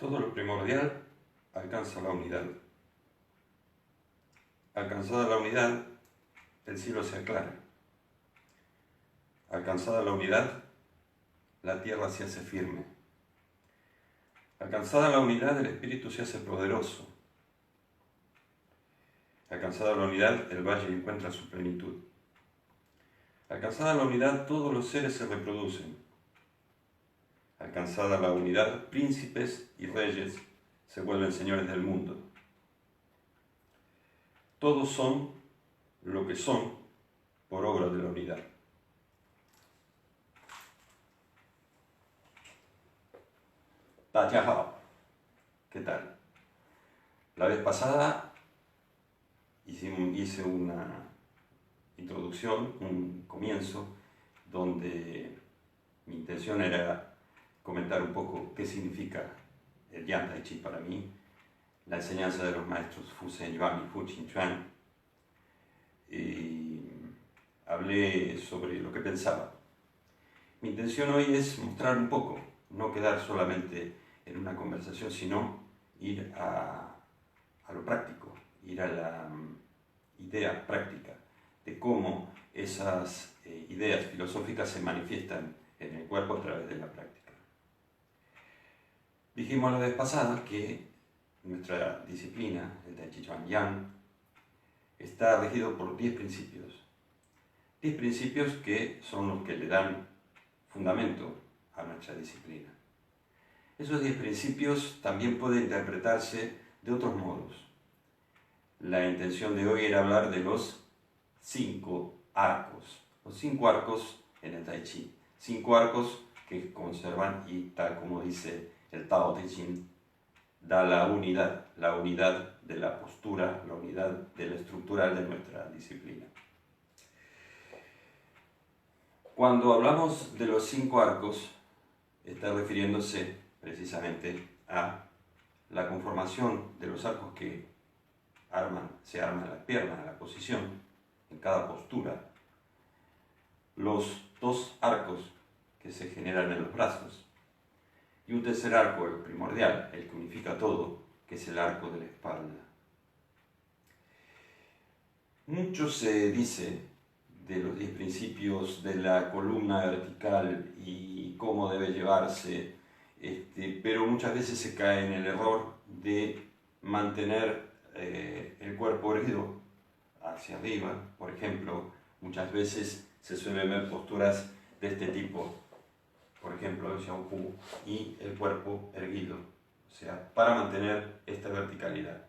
Todo lo primordial alcanza la unidad. Alcanzada la unidad, el cielo se aclara. Alcanzada la unidad, la tierra se hace firme. Alcanzada la unidad, el espíritu se hace poderoso. Alcanzada la unidad, el valle encuentra su plenitud. Alcanzada la unidad, todos los seres se reproducen. Alcanzada la unidad, príncipes y reyes se vuelven señores del mundo. Todos son lo que son por obra de la unidad. ¿Qué tal? La vez pasada hice una introducción, un comienzo, donde mi intención era comentar un poco qué significa el Yan Tai Chi para mí, la enseñanza de los maestros Fu Zhen Yuan y Fu Qin Chuan. Y hablé sobre lo que pensaba. Mi intención hoy es mostrar un poco, no quedar solamente en una conversación, sino ir a lo práctico, ir a la idea práctica de cómo esas ideas filosóficas se manifiestan en el cuerpo a través de la práctica. Dijimos la vez pasada que nuestra disciplina, el Tai Chi Chuan Yang, está regido por 10 principios. 10 principios que son los que le dan fundamento a nuestra disciplina. Esos 10 principios también pueden interpretarse de otros modos. La intención de hoy era hablar de los 5 arcos. Los 5 arcos en el Tai Chi. 5 arcos que conservan, y tal como dice el Tao Te Ching, da la unidad de la postura, la unidad de la estructural de nuestra disciplina. Cuando hablamos de los 5 arcos, está refiriéndose precisamente a la conformación de los arcos que se arman las piernas, la posición, en cada postura. Los 2 arcos que se generan en los brazos. Y un tercer arco, el primordial, el que unifica todo, que es el arco de la espalda. Mucho se dice de los 10 principios de la columna vertical y cómo debe llevarse, pero muchas veces se cae en el error de mantener el cuerpo erguido hacia arriba. Por ejemplo, muchas veces se suelen ver posturas de este tipo, por ejemplo, el Xiao Hu, y el cuerpo erguido, o sea, para mantener esta verticalidad.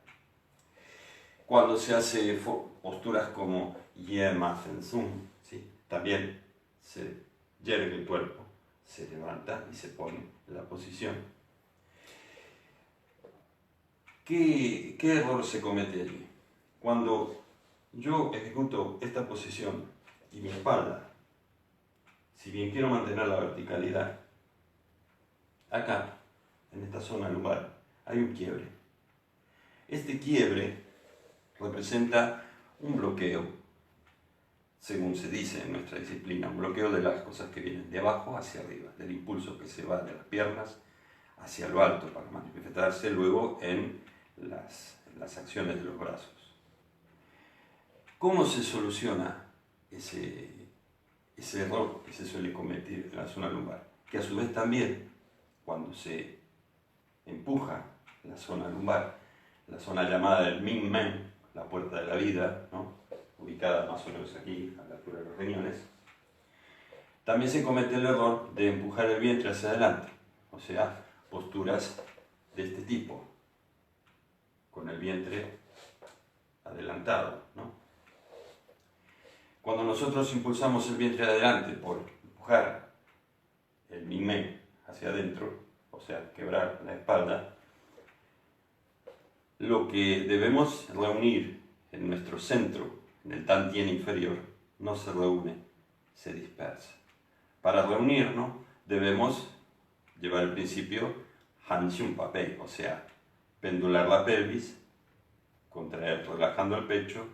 Cuando se hace posturas como Ye Ma Fen Sung, ¿sí? También se yergue el cuerpo, se levanta y se pone en la posición. ¿Qué error se comete allí? Cuando yo ejecuto esta posición y mi espalda, si bien quiero mantener la verticalidad, acá, en esta zona lumbar, hay un quiebre. Este quiebre representa un bloqueo, según se dice en nuestra disciplina, un bloqueo de las cosas que vienen de abajo hacia arriba, del impulso que se va de las piernas hacia lo alto para manifestarse luego en las acciones de los brazos. ¿Cómo se soluciona ese error que se suele cometer en la zona lumbar? Que a su vez también, cuando se empuja la zona lumbar, la zona llamada del Ming Men, la puerta de la vida, ¿no? Ubicada más o menos aquí, a la altura de los riñones, también se comete el error de empujar el vientre hacia adelante, o sea, posturas de este tipo, con el vientre adelantado, ¿no? Cuando nosotros impulsamos el vientre adelante por empujar el Ming Men hacia adentro, o sea, quebrar la espalda, lo que debemos reunir en nuestro centro, en el Tan Tien inferior, no se reúne, se dispersa. Para reunirnos debemos llevar el principio Han Xiong Pa Pei, o sea, pendular la pelvis, contraer relajando el pecho,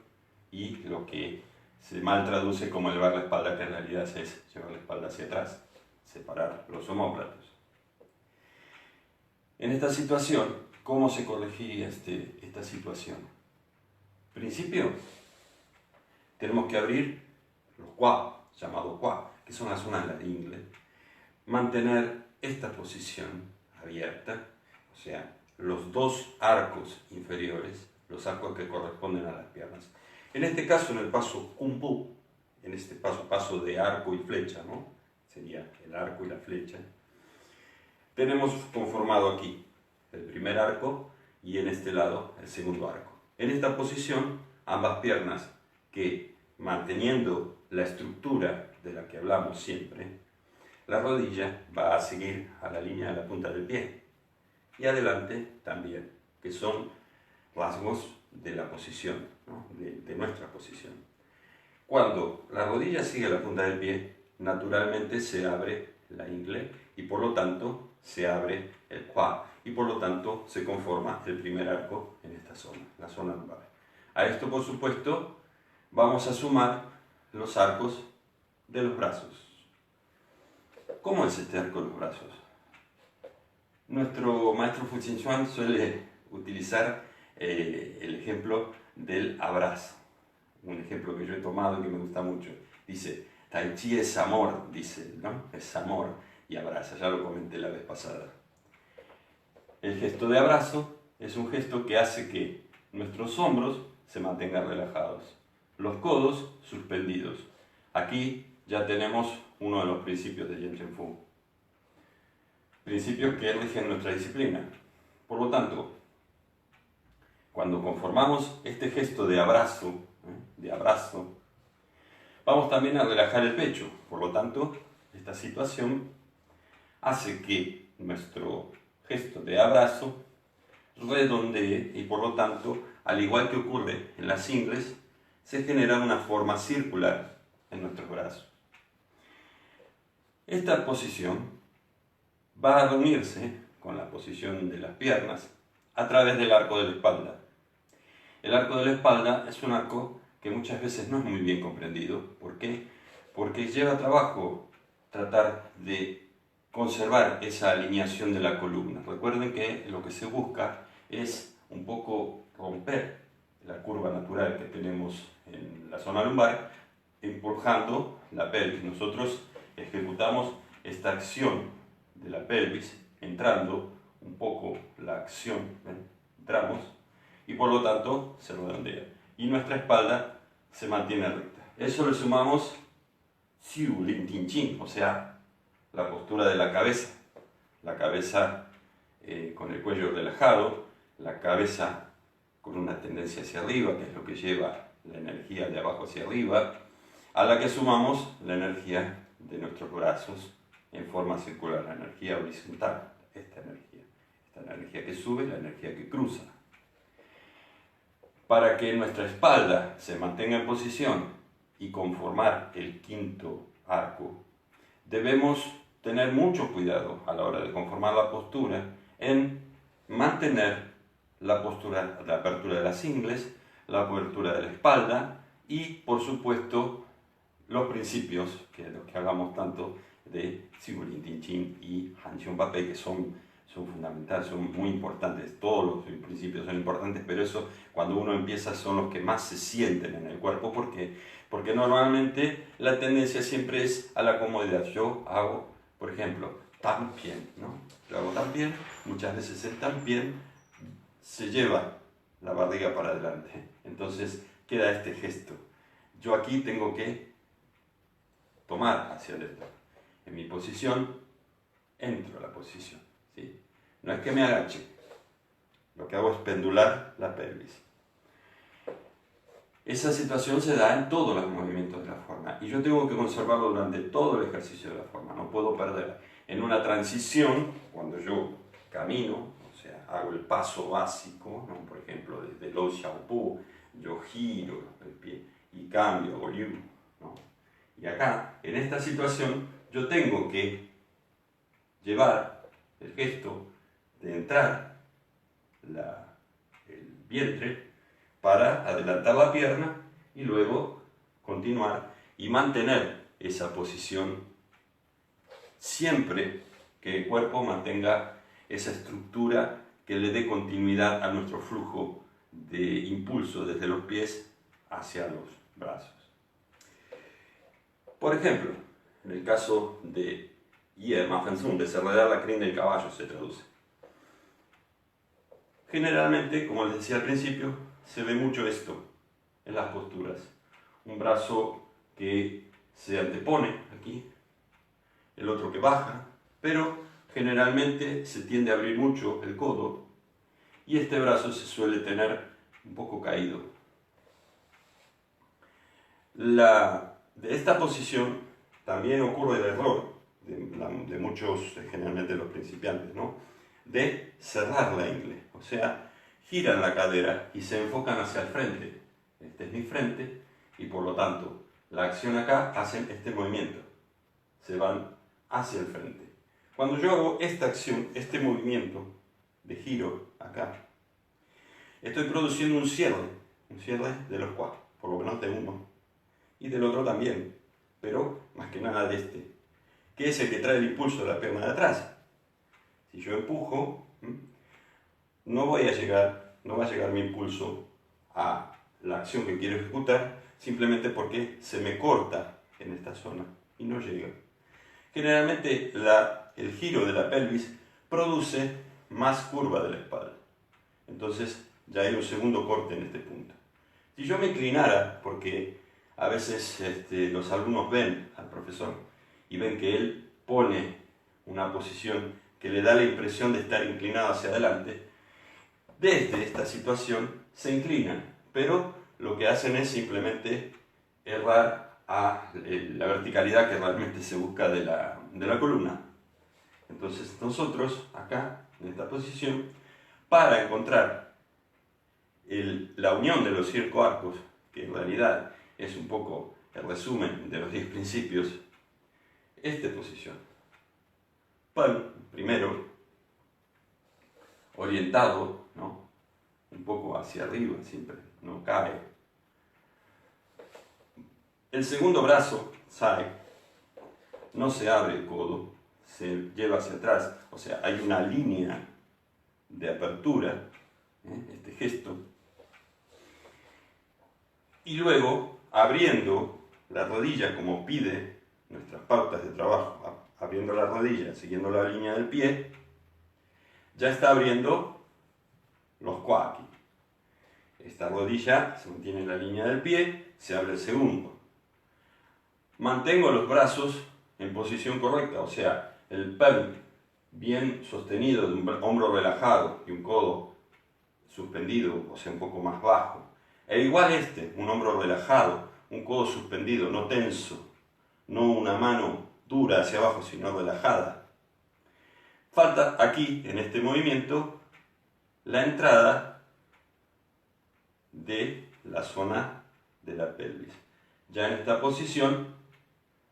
y lo que se mal traduce como elevar la espalda, que en realidad es llevar la espalda hacia atrás, separar los omóplatos. En esta situación, ¿cómo se corregiría esta situación? En principio, tenemos que abrir los qua, llamados qua, que son las zonas de la ingle. Mantener esta posición abierta, o sea, los dos arcos inferiores, los arcos que corresponden a las piernas. En este caso, en el paso kung fu, en este paso de arco y flecha, ¿no? Sería el arco y la flecha. Tenemos conformado aquí el primer arco y en este lado el segundo arco. En esta posición, ambas piernas que, manteniendo la estructura de la que hablamos siempre, la rodilla va a seguir a la línea de la punta del pie. Y adelante también, que son rasgos de la posición, ¿no? de nuestra posición. Cuando la rodilla sigue la punta del pie, naturalmente se abre la ingle y por lo tanto se abre el qua y por lo tanto se conforma el primer arco en esta zona, la zona lumbar. A esto, por supuesto, vamos a sumar los arcos de los brazos. ¿Cómo es este arco de los brazos? Nuestro maestro Fu Ching Chuan suele utilizar el ejemplo del abrazo. Un ejemplo que yo he tomado y que me gusta mucho. Dice, Tai Chi es amor, dice, ¿no? Es amor y abraza, ya lo comenté la vez pasada. El gesto de abrazo es un gesto que hace que nuestros hombros se mantengan relajados, los codos suspendidos. Aquí ya tenemos uno de los principios de Yen Chen Fu. Principios que rigen nuestra disciplina. Por lo tanto, cuando conformamos este gesto de abrazo, vamos también a relajar el pecho. Por lo tanto, esta situación hace que nuestro gesto de abrazo redondee y por lo tanto, al igual que ocurre en las ingles, se genera una forma circular en nuestros brazos. Esta posición va a reunirse con la posición de las piernas a través del arco de la espalda. El arco de la espalda es un arco que muchas veces no es muy bien comprendido. ¿Por qué? Porque lleva trabajo tratar de conservar esa alineación de la columna. Recuerden que lo que se busca es un poco romper la curva natural que tenemos en la zona lumbar, empujando la pelvis. Nosotros ejecutamos esta acción de la pelvis, entrando un poco la acción, entramos, y por lo tanto se redondea. Y nuestra espalda se mantiene recta. Eso le sumamos Xiu Lin Ting Chin, o sea, la postura de la cabeza con el cuello relajado, la cabeza con una tendencia hacia arriba, que es lo que lleva la energía de abajo hacia arriba, a la que sumamos la energía de nuestros brazos en forma circular, la energía horizontal, esta energía que sube, la energía que cruza. Para que nuestra espalda se mantenga en posición y conformar el quinto arco, debemos tener mucho cuidado a la hora de conformar la postura en mantener la postura, la apertura de las ingles, la apertura de la espalda y, por supuesto, los principios, que los que hablamos tanto de Xiu Lin Ting Chin y Han Xiong Pa Pei, que son fundamentales, son muy importantes. Todos los principios son importantes, pero eso, cuando uno empieza, son los que más se sienten en el cuerpo. ¿Por qué? Porque normalmente la tendencia siempre es a la comodidad. Yo hago, por ejemplo, tan bien, ¿no? Yo hago tan bien, muchas veces el tan bien se lleva la barriga para adelante. Entonces queda este gesto. Yo aquí tengo que tomar hacia adentro. En mi posición, entro a la posición, ¿sí? No es que me agache, lo que hago es pendular la pelvis. Esa situación se da en todos los movimientos de la forma y yo tengo que conservarlo durante todo el ejercicio de la forma, no puedo perder. En una transición, cuando yo camino, o sea, hago el paso básico, ¿no? Por ejemplo, desde Lo Xiaopu, yo giro el pie y cambio, hago Liu, ¿no? Y acá, en esta situación, yo tengo que llevar el gesto de entrar el vientre para adelantar la pierna y luego continuar y mantener esa posición siempre que el cuerpo mantenga esa estructura que le dé continuidad a nuestro flujo de impulso desde los pies hacia los brazos. Por ejemplo, en el caso de desenredar la crin del caballo se traduce. Generalmente, como les decía al principio, se ve mucho esto en las posturas. Un brazo que se antepone aquí, el otro que baja, pero generalmente se tiende a abrir mucho el codo y este brazo se suele tener un poco caído. De esta posición también ocurre el error de muchos, generalmente los principiantes, ¿no? De cerrar la ingle, o sea, giran la cadera y se enfocan hacia el frente. Este es mi frente y por lo tanto la acción acá hacen este movimiento, se van hacia el frente. Cuando yo hago esta acción, este movimiento de giro acá, estoy produciendo un cierre de los cuatro, por lo menos de uno, y del otro también, pero más que nada de este, que es el que trae el impulso de la pierna de atrás. Si yo empujo, no va a llegar mi impulso a la acción que quiero ejecutar, simplemente porque se me corta en esta zona y no llega. Generalmente el giro de la pelvis produce más curva de la espalda. Entonces ya hay un segundo corte en este punto. Si yo me inclinara, porque a veces los alumnos ven al profesor y ven que él pone una posición que le da la impresión de estar inclinado hacia adelante, desde esta situación se inclinan, pero lo que hacen es simplemente errar a la verticalidad que realmente se busca de la columna. Entonces nosotros, acá, en esta posición, para encontrar la unión de los circoarcos, que en realidad es un poco el resumen de los 10 principios, esta posición. Primero, orientado, ¿no? Un poco hacia arriba siempre, no cae. El segundo brazo, Sai, no se abre el codo, se lleva hacia atrás, o sea, hay una línea de apertura, este gesto. Y luego, abriendo la rodilla como pide nuestras pautas de trabajo, abriendo la rodilla, siguiendo la línea del pie, ya está abriendo los quaki. Esta rodilla se mantiene en la línea del pie, se abre el segundo. Mantengo los brazos en posición correcta, o sea, el palm bien sostenido, de un hombro relajado y un codo suspendido, o sea, un poco más bajo. E igual un hombro relajado, un codo suspendido, no tenso, no una mano dura hacia abajo, sino relajada. Falta aquí, en este movimiento, la entrada de la zona de la pelvis. Ya en esta posición,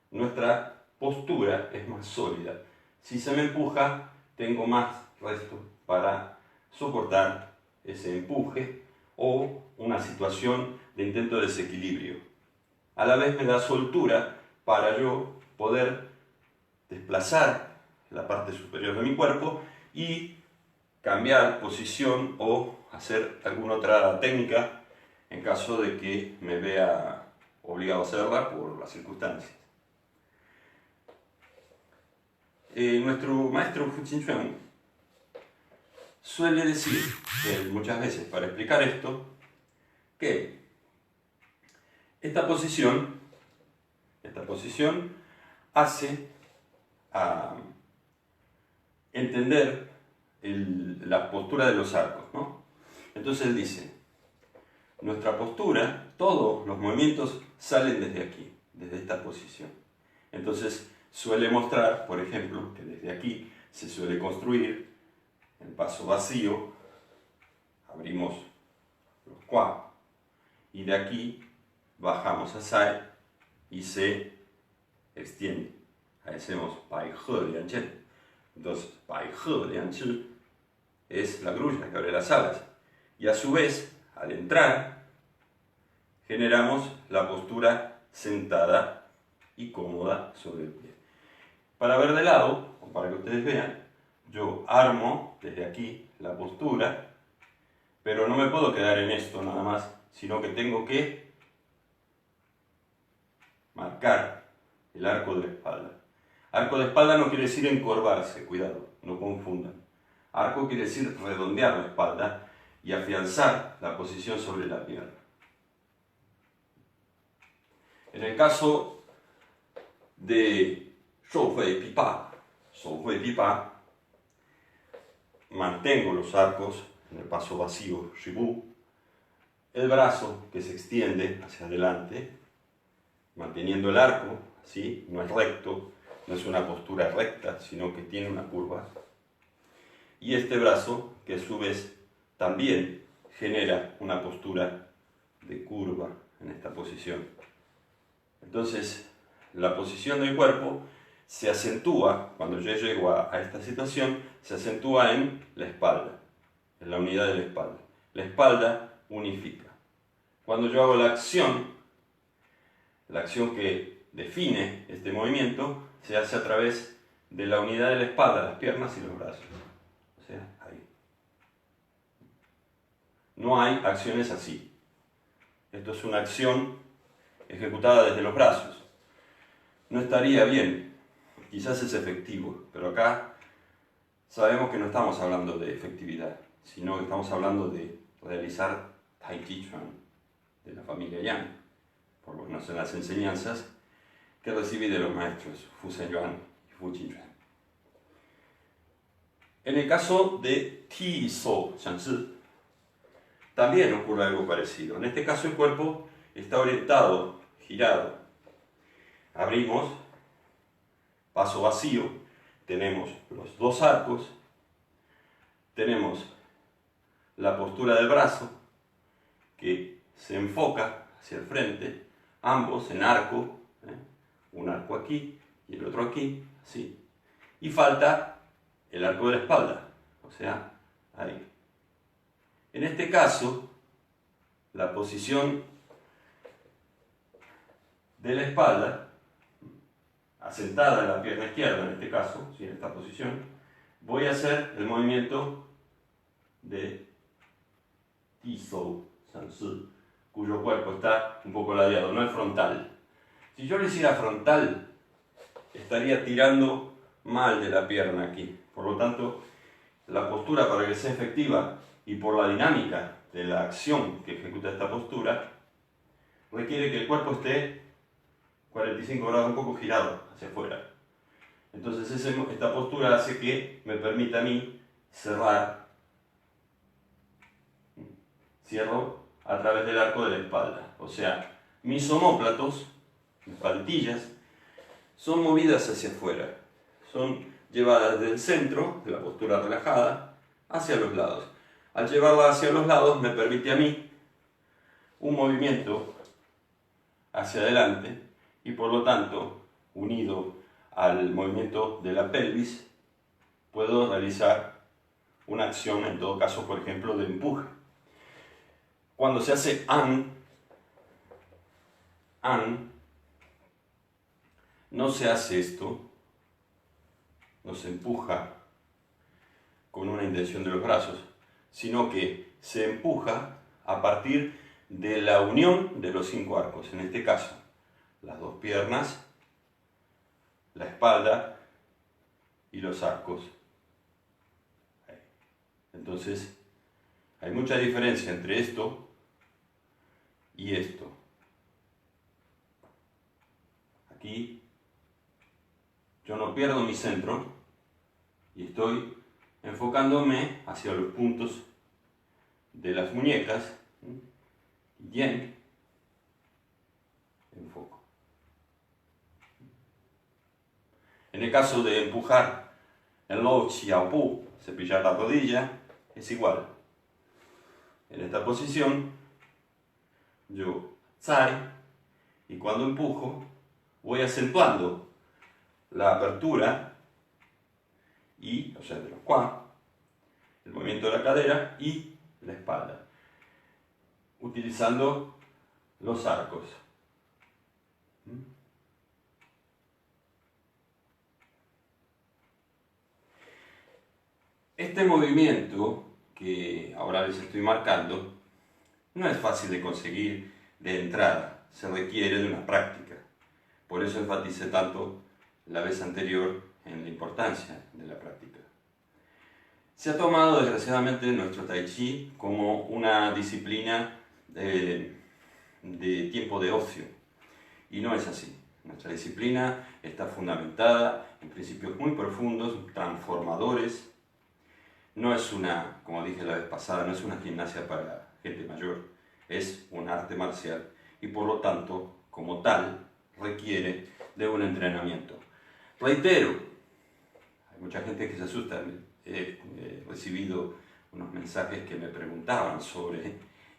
nuestra postura es más sólida. Si se me empuja, tengo más resto para soportar ese empuje o una situación de intento de desequilibrio. A la vez me da soltura para yo poder desplazar la parte superior de mi cuerpo y cambiar posición o hacer alguna otra técnica en caso de que me vea obligado a hacerla por las circunstancias. Nuestro maestro Fu Qin suele decir, muchas veces para explicar esto, que esta posición hace a entender la postura de los arcos, ¿no? Entonces él dice, nuestra postura, todos los movimientos salen desde aquí, desde esta posición. Entonces suele mostrar, por ejemplo, que desde aquí se suele construir el paso vacío, abrimos los quad, y de aquí bajamos a Sai y se extiende. Hacemos Bai He Lian Chen. Entonces, Bai He Lian Chi es la grulla que abre las alas. Y a su vez, al entrar, generamos la postura sentada y cómoda sobre el pie. Para ver de lado, o para que ustedes vean, yo armo desde aquí la postura, pero no me puedo quedar en esto nada más, sino que tengo que marcar el arco de la espalda. Arco de espalda no quiere decir encorvarse, cuidado, no confundan. Arco quiere decir redondear la espalda y afianzar la posición sobre la pierna. En el caso de shou hui pi pa, mantengo los arcos en el paso vacío shibu, el brazo que se extiende hacia adelante, manteniendo el arco, ¿sí? No es recto, no es una postura recta, sino que tiene una curva. Y este brazo, que a su vez también genera una postura de curva en esta posición. Entonces, la posición del cuerpo se acentúa, cuando yo llego a esta situación, se acentúa en la espalda, en la unidad de la espalda. La espalda unifica. Cuando yo hago la acción que define este movimiento, se hace a través de la unidad de la espalda, las piernas y los brazos. O sea, ahí. No hay acciones así. Esto es una acción ejecutada desde los brazos. No estaría bien, quizás es efectivo, pero acá sabemos que no estamos hablando de efectividad, sino que estamos hablando de realizar Tai Chi Chuan de la familia Yang, por lo menos en las enseñanzas que recibí de los maestros Fu Zhen Yuan y Fu Qin Chuan. En el caso de Ti So Shan Si, también ocurre algo parecido. En este caso el cuerpo está orientado, girado. Abrimos, paso vacío, tenemos los dos arcos, tenemos la postura del brazo que se enfoca hacia el frente, ambos en arco, un arco aquí y el otro aquí, así. Y falta el arco de la espalda, o sea, ahí. En este caso, la posición de la espalda, asentada en la pierna izquierda, en este caso, ¿sí? En esta posición, voy a hacer el movimiento de Ti So Shan Si, cuyo cuerpo está un poco ladeado, no es frontal. Si yo lo hiciera frontal, estaría tirando mal de la pierna aquí. Por lo tanto, la postura, para que sea efectiva y por la dinámica de la acción que ejecuta esta postura, requiere que el cuerpo esté 45 grados, un poco girado hacia afuera. Entonces esta postura hace que me permita a mí cerrar, cierro a través del arco de la espalda. O sea, mis omóplatos, mis patillas, son movidas hacia afuera, son llevadas del centro, de la postura relajada, hacia los lados. Al llevarla hacia los lados me permite a mí un movimiento hacia adelante y por lo tanto, unido al movimiento de la pelvis, puedo realizar una acción, en todo caso, por ejemplo, de empuje. Cuando se hace an, no se hace esto, no se empuja con una intención de los brazos, sino que se empuja a partir de la unión de los 5 arcos, en este caso, las dos piernas, la espalda y los arcos. Entonces, hay mucha diferencia entre esto y esto. Aquí yo no pierdo mi centro y estoy enfocándome hacia los puntos de las muñecas. Bien, enfoco. En el caso de empujar el Lou Xiaopu, cepillar la rodilla, es igual. En esta posición, yo zai, y cuando empujo, voy acentuando la apertura, y, o sea, de los qua, el movimiento de la cadera y la espalda, utilizando los arcos. Este movimiento que ahora les estoy marcando no es fácil de conseguir de entrada, se requiere de una práctica. Por eso enfaticé tanto la vez anterior en la importancia de la práctica. Se ha tomado desgraciadamente nuestro Tai Chi como una disciplina de tiempo de ocio, y no es así. Nuestra disciplina está fundamentada en principios muy profundos, transformadores. No es una, como dije la vez pasada, no es una gimnasia para gente mayor, es un arte marcial y por lo tanto, como tal, requiere de un entrenamiento. Reitero, hay mucha gente que se asusta. He recibido unos mensajes que me preguntaban sobre,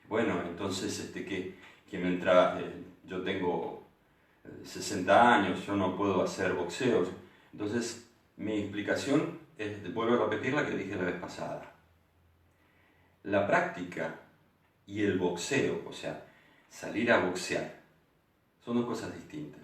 bueno, entonces, que me entra, yo tengo 60 años, yo no puedo hacer boxeo. Entonces, mi explicación es, vuelvo a repetir la que dije la vez pasada. La práctica y el boxeo, o sea, salir a boxear, son dos cosas distintas.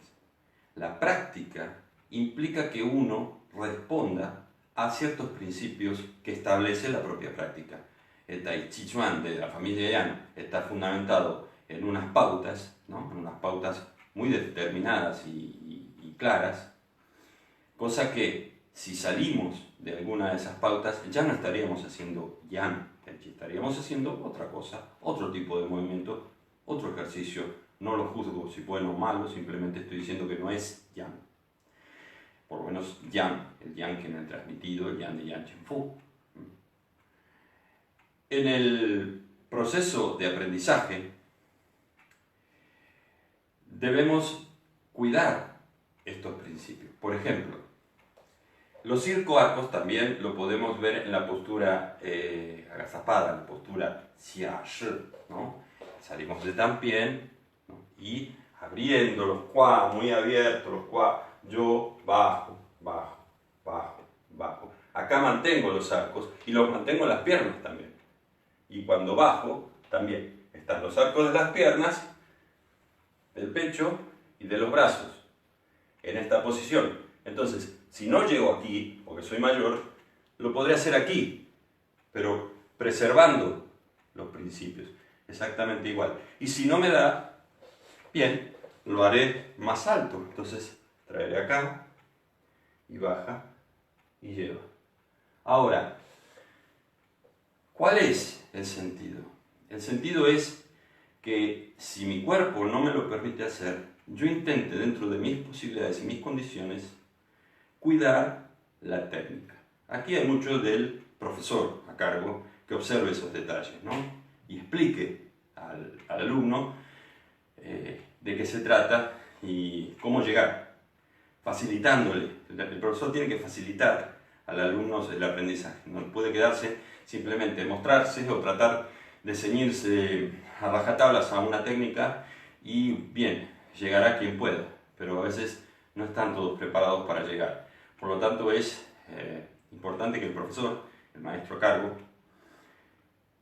La práctica implica que uno responda a ciertos principios que establece la propia práctica. El Tai Chi Chuan de la familia Yan está fundamentado en unas pautas, ¿no? En unas pautas muy determinadas y claras, cosa que si salimos de alguna de esas pautas ya no estaríamos haciendo Yan, estaríamos haciendo otra cosa, otro tipo de movimiento, otro ejercicio. No lo juzgo si bueno o malo, simplemente estoy diciendo que no es Yan. Por lo menos Yang, el Yang que me han transmitido, el Yang de Yan Chen Fu. En el proceso de aprendizaje debemos cuidar estos principios. Por ejemplo, los circo-arcos también lo podemos ver en la postura agazapada, en la postura Xia Shi, ¿no? Salimos de Tanpian, ¿no? Y abriendo los Kwa, muy abiertos, los Kwa, yo bajo, bajo, bajo, bajo. Acá mantengo los arcos y los mantengo en las piernas también. Y cuando bajo, también están los arcos de las piernas, del pecho y de los brazos, en esta posición. Entonces, si no llego aquí, porque soy mayor, lo podré hacer aquí, pero preservando los principios, exactamente igual. Y si no me da, bien, lo haré más alto. Entonces, traeré acá, y baja, y lleva. Ahora, ¿cuál es el sentido? El sentido es que si mi cuerpo no me lo permite hacer, yo intente dentro de mis posibilidades y mis condiciones cuidar la técnica. Aquí hay mucho del profesor a cargo que observe esos detalles, ¿no? Y explique al alumno de qué se trata y cómo llegar, facilitándole. El profesor tiene que facilitar al alumno el aprendizaje, no puede quedarse simplemente mostrarse o tratar de ceñirse a rajatablas a una técnica y bien, llegará quien pueda, pero a veces no están todos preparados para llegar. Por lo tanto es importante que el profesor, el maestro a cargo,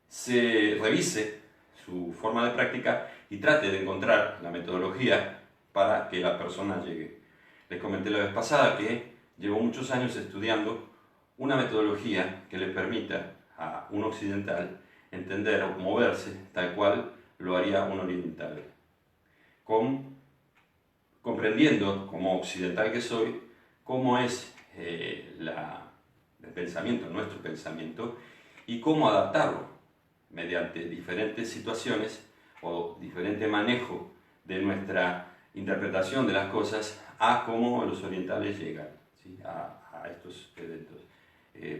se revise su forma de práctica y trate de encontrar la metodología para que la persona llegue. Les comenté la vez pasada que llevo muchos años estudiando una metodología que le permita a un occidental entender o moverse tal cual lo haría un oriental, comprendiendo como occidental que soy cómo es el pensamiento, nuestro pensamiento, y cómo adaptarlo mediante diferentes situaciones o diferente manejo de nuestra interpretación de las cosas a cómo los orientales llegan, ¿sí? a estos eventos.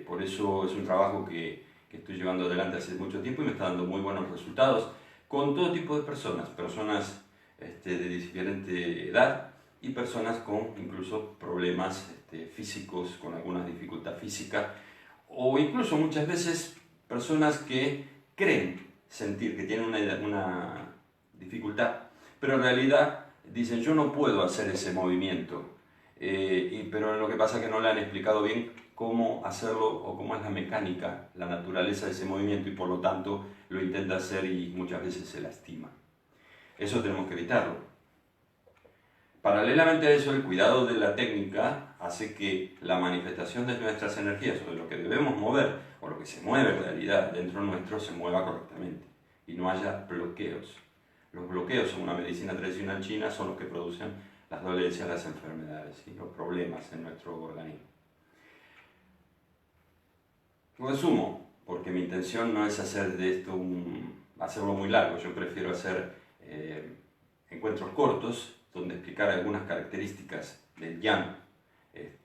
Por eso es un trabajo que estoy llevando adelante hace mucho tiempo y me está dando muy buenos resultados con todo tipo de personas, de diferente edad y personas con incluso problemas físicos, con alguna dificultad física, o incluso muchas veces personas que creen sentir que tienen una dificultad, pero en realidad dicen yo no puedo hacer ese movimiento, pero lo que pasa es que no le han explicado bien cómo hacerlo o cómo es la mecánica, la naturaleza de ese movimiento y por lo tanto lo intenta hacer y muchas veces se lastima. Eso tenemos que evitarlo. Paralelamente a eso, el cuidado de la técnica hace que la manifestación de nuestras energías o de lo que debemos mover o lo que se mueve en realidad dentro nuestro se mueva correctamente y no haya bloqueos. Los bloqueos en una medicina tradicional china son los que producen las dolencias, las enfermedades, ¿sí? Los problemas en nuestro organismo. Resumo, porque mi intención no es hacer de esto hacerlo muy largo, yo prefiero hacer encuentros cortos donde explicar algunas características del yang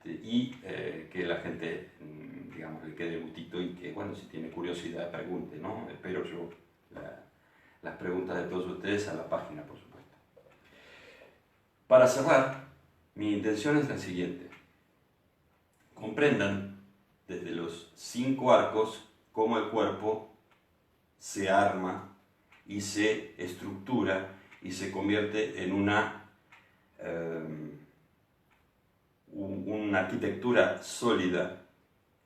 y que la gente, digamos, le quede gustito y que, bueno, si tiene curiosidad pregunte, ¿no? Espero yo las preguntas de todos ustedes a la página, por supuesto. Para cerrar, mi intención es la siguiente. Comprendan desde los 5 arcos cómo el cuerpo se arma y se estructura y se convierte en una arquitectura sólida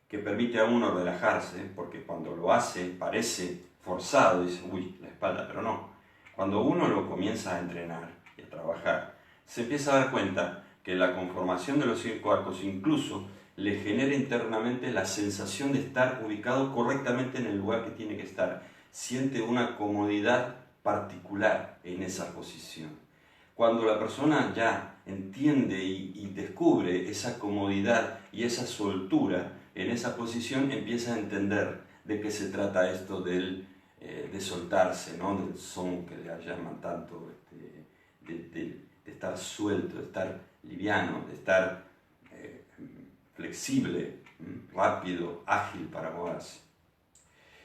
que permite a uno relajarse, porque cuando lo hace parece forzado, dice, uy, la espalda, pero no. Cuando uno lo comienza a entrenar y a trabajar, se empieza a dar cuenta que la conformación de los 5 arcos incluso le genera internamente la sensación de estar ubicado correctamente en el lugar que tiene que estar. Siente una comodidad particular en esa posición. Cuando la persona ya entiende y descubre esa comodidad y esa soltura en esa posición, empieza a entender de qué se trata esto de soltarse, ¿no? Del son que le llaman tanto, de estar suelto, de estar liviano, de estar flexible, rápido, ágil para moverse.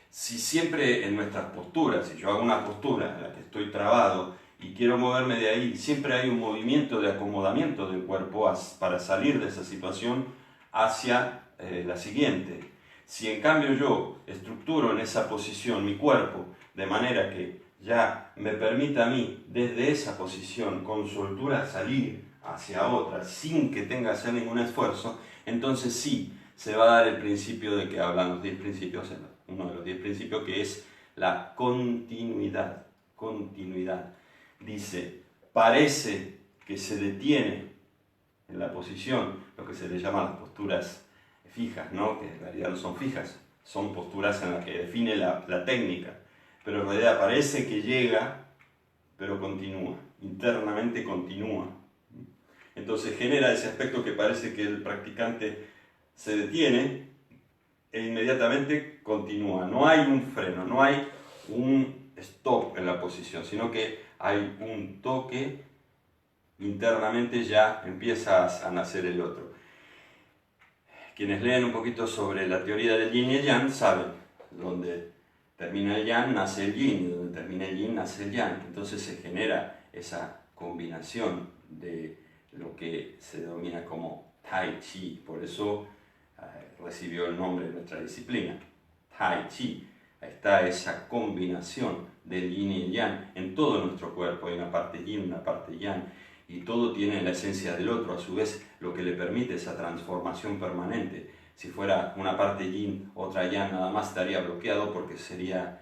Si siempre en nuestras posturas, si yo hago una postura en la que estoy trabado y quiero moverme de ahí, siempre hay un movimiento de acomodamiento del cuerpo para salir de esa situación hacia la siguiente. Si en cambio yo estructuro en esa posición mi cuerpo de manera que ya me permita a mí desde esa posición con soltura salir hacia otra sin que tenga que hacer ningún esfuerzo, entonces sí se va a dar el principio de que hablan los 10 principios, uno de los 10 principios, que es la continuidad. Continuidad. Dice, parece que se detiene en la posición, lo que se le llama las posturas fijas, ¿no? Que en realidad no son fijas, son posturas en las que define la técnica, pero en realidad parece que llega, pero continúa, internamente continúa. Entonces genera ese aspecto que parece que el practicante se detiene e inmediatamente continúa. No hay un freno, no hay un stop en la posición, sino que hay un toque, internamente ya empieza a nacer el otro. Quienes leen un poquito sobre la teoría del yin y el yang saben, donde termina el yang nace el yin, y donde termina el yin nace el yang. Entonces se genera esa combinación de lo que se denomina como Tai Chi, por eso recibió el nombre de nuestra disciplina, Tai Chi. Está esa combinación del yin y el yang en todo nuestro cuerpo, hay una parte yin, una parte yang, y todo tiene la esencia del otro, a su vez lo que le permite esa transformación permanente. Si fuera una parte yin, otra yang, nada más estaría bloqueado porque sería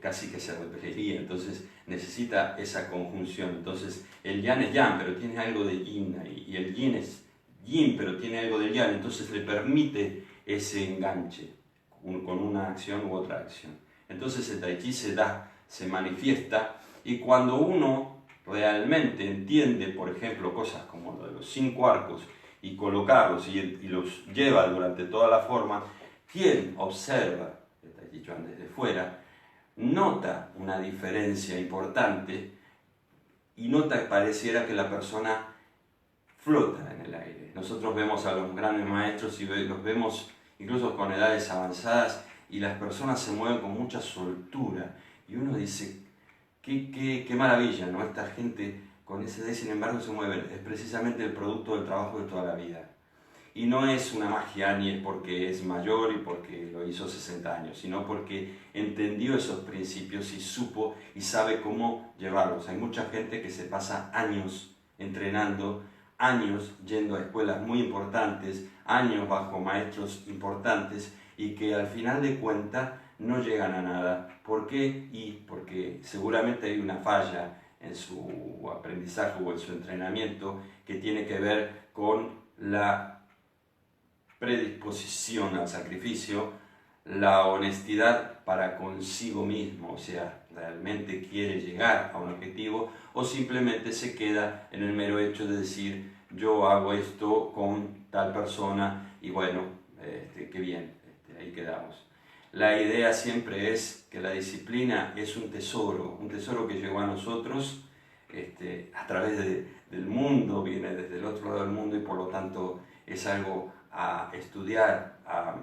casi que se repetiría, entonces necesita esa conjunción. Entonces el yang es yang, pero tiene algo de yin ahí, y el yin es yin, pero tiene algo de yang, entonces le permite ese enganche con una acción u otra acción. Entonces el Tai Chi se da, se manifiesta, y cuando uno realmente entiende, por ejemplo, cosas como lo de los 5 arcos, y colocarlos y los lleva durante toda la forma, quien observa el Tai Chi Chuan desde fuera, nota una diferencia importante y nota que pareciera que la persona flota en el aire. Nosotros vemos a los grandes maestros y los vemos incluso con edades avanzadas y las personas se mueven con mucha soltura y uno dice, qué maravilla, ¿no? Esta gente con esa edad, sin embargo, se mueve. Es precisamente el producto del trabajo de toda la vida. Y no es una magia ni es porque es mayor y porque lo hizo 60 años, sino porque entendió esos principios y supo y sabe cómo llevarlos. Hay mucha gente que se pasa años entrenando, años yendo a escuelas muy importantes, años bajo maestros importantes y que al final de cuentas no llegan a nada. ¿Por qué? Y porque seguramente hay una falla en su aprendizaje o en su entrenamiento que tiene que ver con la predisposición al sacrificio, la honestidad para consigo mismo, o sea, realmente quiere llegar a un objetivo o simplemente se queda en el mero hecho de decir yo hago esto con tal persona y bueno, qué bien, ahí quedamos. La idea siempre es que la disciplina es un tesoro que llegó a nosotros a través del mundo, viene desde el otro lado del mundo y por lo tanto es algo a estudiar, a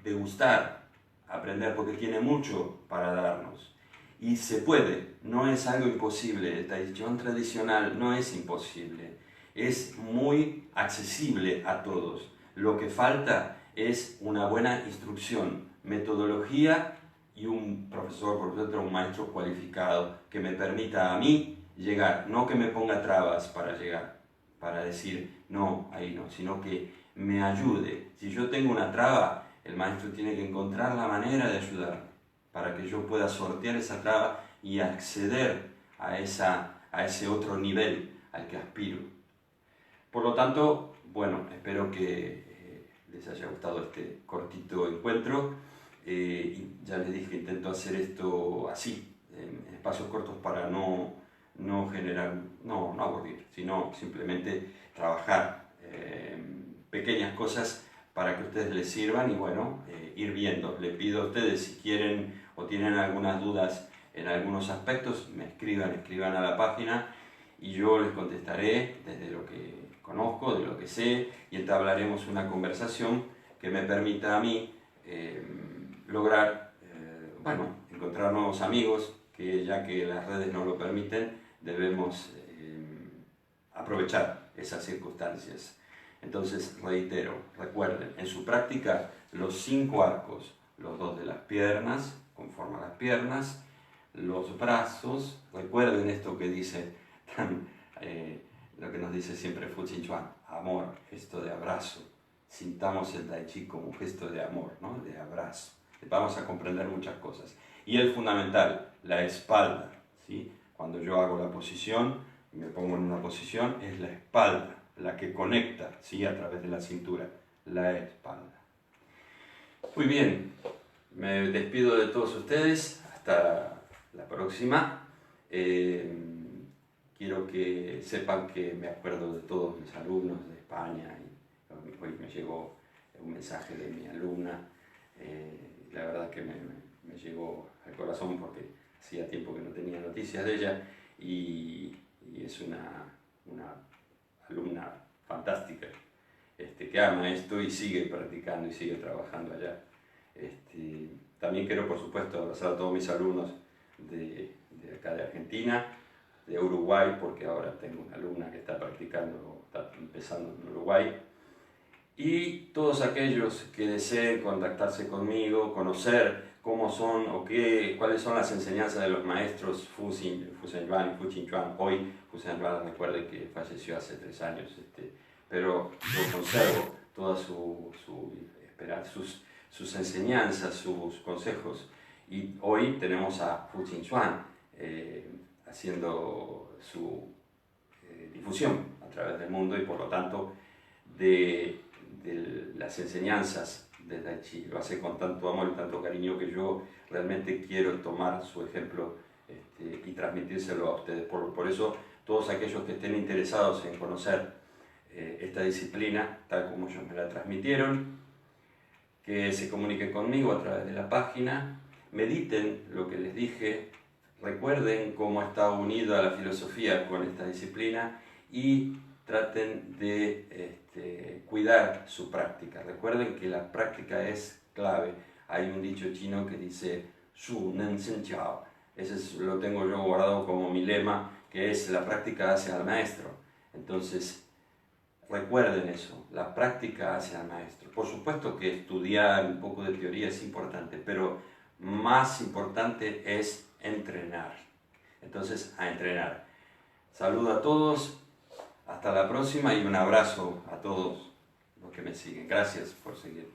degustar, a aprender, porque tiene mucho para darnos. Y se puede, no es algo imposible, el Tai Chi Chuan tradicional no es imposible, es muy accesible a todos. Lo que falta es una buena instrucción, metodología y un profesor, por ejemplo, un maestro cualificado que me permita a mí llegar, no que me ponga trabas para llegar, para decir no, ahí no, sino que me ayude. Si yo tengo una traba, el maestro tiene que encontrar la manera de ayudarme para que yo pueda sortear esa traba y acceder a ese otro nivel al que aspiro. Por lo tanto, bueno, espero que les haya gustado este cortito encuentro. Y ya les dije, intento hacer esto así, en espacios cortos para no generar, no aburrir, sino simplemente trabajar pequeñas cosas para que a ustedes les sirvan y bueno, ir viendo. Les pido a ustedes si quieren o tienen algunas dudas en algunos aspectos, me escriban a la página y yo les contestaré desde lo que conozco, de lo que sé, y entablaremos una conversación que me permita a mí lograr, encontrar nuevos amigos, que ya que las redes no lo permiten, debemos aprovechar esas circunstancias. Entonces, reitero, recuerden, en su práctica, los 5 arcos, los 2 de las piernas, conforman las piernas, los brazos, recuerden esto que dice, lo que nos dice siempre Fu Ching Chuan, amor, gesto de abrazo. Sintamos el Tai Chi como un gesto de amor, ¿no? De abrazo. Vamos a comprender muchas cosas. Y el fundamental, la espalda, ¿sí? Cuando yo hago la posición, me pongo en una posición, es la espalda la que conecta, ¿sí? A través de la cintura, la espalda. Muy bien, me despido de todos ustedes, hasta la próxima. Quiero que sepan que me acuerdo de todos mis alumnos de España, y hoy me llegó un mensaje de mi alumna, la verdad que me llegó al corazón porque hacía tiempo que no tenía noticias de ella y es una alumna fantástica, que ama esto y sigue practicando y sigue trabajando allá. También quiero, por supuesto, abrazar a todos mis alumnos de acá de Argentina, de Uruguay, porque ahora tengo una alumna que está practicando, está empezando en Uruguay, y todos aquellos que deseen contactarse conmigo, conocer cómo son o cuáles son las enseñanzas de los maestros Fu Zhen Yuan y Fu Ching Chuan. Hoy Fu Zhen Yuan, recuerde que falleció hace 3 años, pero yo conservo todas sus enseñanzas, sus consejos. Y hoy tenemos a Fu Ching Chuan haciendo su difusión a través del mundo y por lo tanto de las enseñanzas de Tai Chi. Lo hace con tanto amor y tanto cariño que yo realmente quiero tomar su ejemplo y transmitírselo a ustedes. Por eso, todos aquellos que estén interesados en conocer esta disciplina, tal como ellos me la transmitieron, que se comuniquen conmigo a través de la página, mediten lo que les dije, recuerden cómo está unida la filosofía con esta disciplina y traten de cuidar su práctica. Recuerden que la práctica es clave. Hay un dicho chino que dice Shu Nen Sen Chao. Ese lo tengo yo guardado como mi lema, que es la práctica hace al maestro. Entonces, recuerden eso, la práctica hace al maestro. Por supuesto que estudiar un poco de teoría es importante, pero más importante es entrenar. Entonces, a entrenar. Saludo a todos. Hasta la próxima y un abrazo a todos los que me siguen. Gracias por seguir.